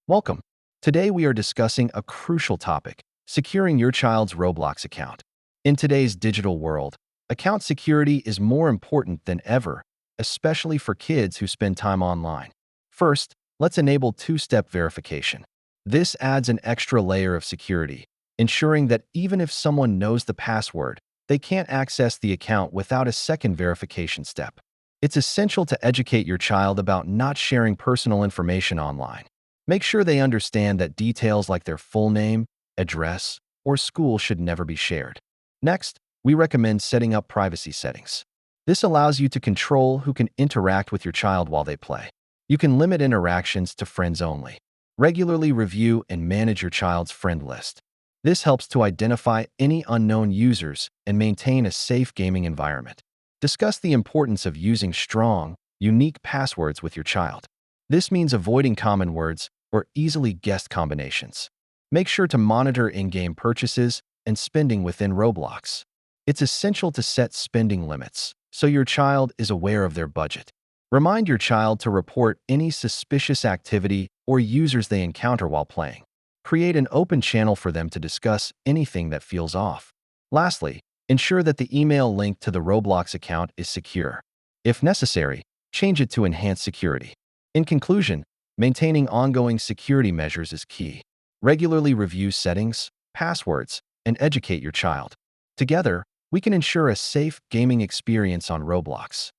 Welcome. Today we are discussing a crucial topic, securing your child's Roblox account. In today's digital world, account security is more important than ever, especially for kids who spend time online. First, let's enable two-step verification. This adds an extra layer of security, ensuring that even if someone knows the password, they can't access the account without a second verification step. It's essential to educate your child about not sharing personal information online. Make sure they understand that details like their full name, address, or school should never be shared. Next, we recommend setting up privacy settings. This allows you to control who can interact with your child while they play. You can limit interactions to friends only. Regularly review and manage your child's friend list. This helps to identify any unknown users and maintain a safe gaming environment. Discuss the importance of using strong, unique passwords with your child. This means avoiding common words or easily guessed combinations. Make sure to monitor in-game purchases and spending within Roblox. It's essential to set spending limits so your child is aware of their budget. Remind your child to report any suspicious activity or users they encounter while playing. Create an open channel for them to discuss anything that feels off. Lastly, ensure that the email linked to the Roblox account is secure. If necessary, change it to enhanced security. In conclusion, maintaining ongoing security measures is key. Regularly review settings, passwords, and educate your child. Together, we can ensure a safe gaming experience on Roblox.